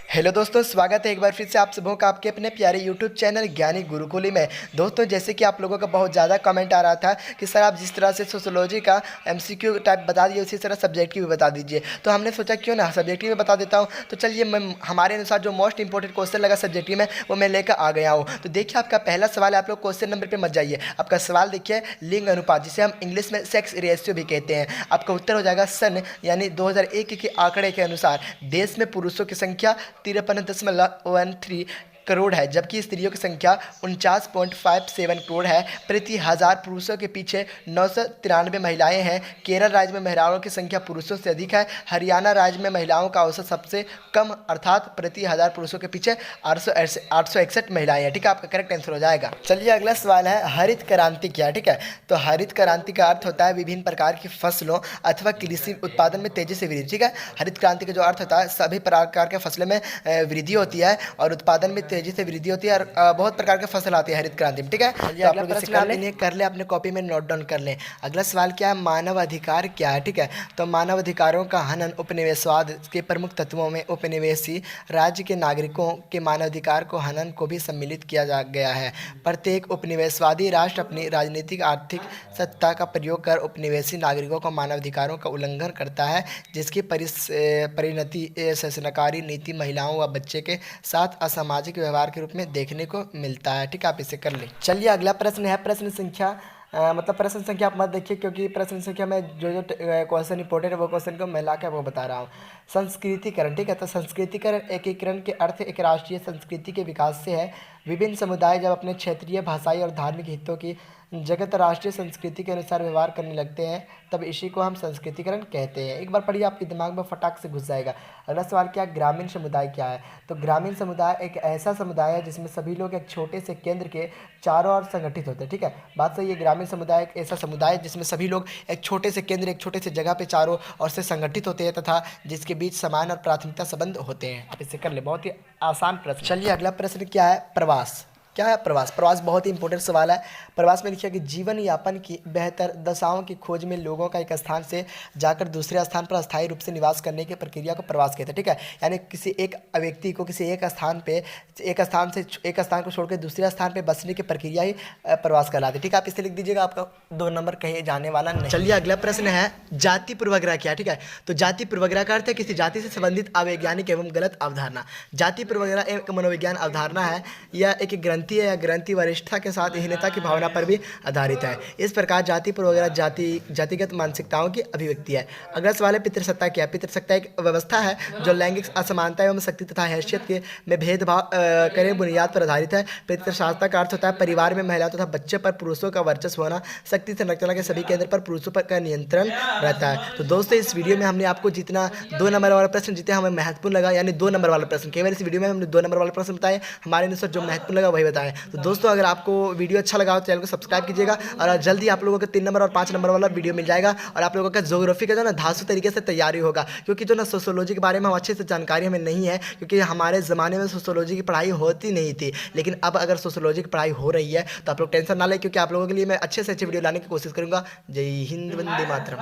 Hello दोस्तों, स्वागत है एक बार फिर से आप सबों का आपके अपने प्यारे यूट्यूब चैनल ज्ञानी गुरुकुली में। दोस्तों, जैसे कि आप लोगों का बहुत ज़्यादा कमेंट आ रहा था कि सर आप जिस तरह से सोशोलॉजी का एमसीक्यू टाइप बता दिए उसी तरह सब्जेक्ट की भी बता दीजिए। तो हमने सोचा क्यों ना सब्जेक्ट की भी बता देता हूँ। तो चलिए, मैं हमारे अनुसार जो मोस्ट इंपॉर्टेंट क्वेश्चन लगा सब्जेक्ट में वो मैं लेकर आ गया हूँ। तो देखिए, आपका पहला सवाल है, आप लोग क्वेश्चन नंबर पर मत जाइए। आपका सवाल देखिए, लिंग अनुपात जिसे हम इंग्लिश में सेक्स रेशियो भी कहते हैं। आपका उत्तर हो जाएगा सन यानी 2001 के आंकड़े के अनुसार देश में पुरुषों की संख्या 53.13 करोड़ है, जबकि स्त्रियों की संख्या 49.57 करोड़ है। प्रति हजार पुरुषों के पीछे 993 महिलाएं हैं। केरल राज्य में महिलाओं की संख्या पुरुषों से अधिक है। हरियाणा राज्य में महिलाओं का औसत सबसे कम अर्थात प्रति हजार पुरुषों के पीछे 861 महिलाएं हैं। ठीक है, आपका करेक्ट आंसर हो जाएगा। चलिए, अगला सवाल है, हरित क्रांति क्या है। ठीक है, तो हरित क्रांति का अर्थ होता है विभिन्न प्रकार की फसलों अथवा कृषि उत्पादन में तेजी से वृद्धि। ठीक है, हरित क्रांति का जो अर्थ होता है सभी प्रकार के फसलों में वृद्धि होती है और उत्पादन में तेजी से वृद्धि होती है और बहुत प्रकार के फसल आती है हरित क्रांति में। ठीक है, तो आप लोग इसे कर लें, अपने कॉपी में नोट डाउन कर लें। अगला सवाल क्या है, मानव अधिकार क्या है। ठीक है, तो मानव अधिकारों का हनन उपनिवेशवाद के प्रमुख तत्वों में उपनिवेशी राज्य के नागरिकों के मानवाधिकार को हनन को भी सम्मिलित किया जा गया है। प्रत्येक उपनिवेशवादी राष्ट्र अपनी राजनीतिक आर्थिक सत्ता का प्रयोग कर उपनिवेशी नागरिकों को मानवाधिकारों का उल्लंघन करता है, जिसकी परिणति शोषणकारी नीति महिलाओं व बच्चे के साथ असामाजिक व्यवहार के रूप में देखने को मिलता है। ठीक है, आप इसे कर लें। चलिए, अगला प्रश्न है, प्रश्न संख्या मतलब प्रश्न संख्या आप मत देखिए, क्योंकि प्रश्न संख्या में जो क्वेश्चन इंपॉर्टेंट है वो क्वेश्चन को मैं ला के आपको बता रहा हूँ। संस्कृतिकरण। ठीक है, तो संस्कृतिकरण एकीकरण के अर्थ एक राष्ट्रीय संस्कृति के विकास से है। विभिन्न समुदाय जब अपने क्षेत्रीय भाषाई और धार्मिक हितों की जगत राष्ट्रीय संस्कृति के अनुसार व्यवहार करने लगते हैं, तब इसी को हम संस्कृतिकरण कहते हैं। एक बार पढ़िए, आपके दिमाग में फटाक से घुस जाएगा। अगला सवाल क्या है, ग्रामीण समुदाय क्या है। तो ग्रामीण समुदाय एक ऐसा समुदाय है जिसमें सभी लोग एक छोटे से केंद्र के चारों ओर संगठित होते हैं। ठीक है, बात सही है। ग्रामीण समुदाय एक ऐसा समुदाय है जिसमें सभी लोग एक छोटे से केंद्र, एक छोटे से जगह पे चारों ओर से संगठित होते हैं तथा जिसके बीच समान और प्राथमिकता संबंध होते हैं। आप इसे कर ले, बहुत ही आसान प्रश्न। चलिए, अगला प्रश्न क्या है, प्रवास क्या है। प्रवास प्रवास बहुत ही इंपॉर्टेंट सवाल है। प्रवास में लिखिए कि जीवन यापन की बेहतर दशाओं की खोज में लोगों का एक स्थान से जाकर दूसरे स्थान पर अस्थायी रूप से निवास करने की प्रक्रिया को प्रवास कहते हैं। ठीक है, यानी किसी एक व्यक्ति को किसी एक स्थान पे एक स्थान को छोड़कर दूसरे स्थान पे बसने की प्रक्रिया ही प्रवास कहलाती है। ठीक है, आप इसे लिख दीजिएगा, आपका 2 नंबर कहीं जाने वाला नहीं। चलिए, अगला प्रश्न है, जाति पूर्वाग्रह क्या। ठीक है, तो जाति पूर्वाग्रह का अर्थ है किसी जाति से संबंधित अवैज्ञानिक एवं गलत अवधारणा। जाति पूर्वाग्रह एक मनोविज्ञान अवधारणा है। यह एक ग्रंथि है या ग्रंथि वरिष्ठता के साथ हीनता की भावना पर भी आधारित है। इस प्रकार जाति पूर्वाग्रह जातिगत मानसिकताओं की अभिव्यक्ति है। अगला सवाल है, पितृसत्ता क्या। पितृसत्ता एक व्यवस्था है जो लैंगिक असमानता एवं शक्ति तथा हैसियत के में भेदभाव करे बुनियाद पर आधारित है। पितृसत्ता का अर्थ होता है परिवार में महिलाओं तथा बच्चे पर पुरुषों का वर्चस्व होना। शक्ति संरचना के सभी केंद्र पर पुरुषों पर का नियंत्रण रहता है। तो दोस्तों, इस वीडियो में हमने आपको जितना 2 नंबर वाला प्रश्न जितना हमें महत्वपूर्ण लगा, यानी 2 नंबर वाला प्रश्न, केवल इस वीडियो में हमने 2 नंबर वाला प्रश्न बताए, हमारे अनुसार जो महत्वपूर्ण लगा वही बताएं। तो दोस्तों, अगर आपको वीडियो अच्छा लगा तो चैनल को सब्सक्राइब कीजिएगा और जल्दी आप लोगों को 3 नंबर और 5 नंबर वाला वीडियो मिल जाएगा और आप लोगों का ज्योग्राफी का जो ना धांसू तरीके से तैयारी होगा, क्योंकि जो ना सोशोलॉजी के बारे में हम अच्छे से जानकारी हमें नहीं है, क्योंकि हमारे ज़माने में सोशोलॉजी की पढ़ाई होती नहीं थी। लेकिन अब अगर सोशोलॉजी की पढ़ाई हो रही है तो आप लोग टेंशन ना लें, क्योंकि आप लोगों के लिए मैं अच्छे से अच्छी वीडियो लाने की कोशिश करूँगा। जय हिंद, वंदे मातरम।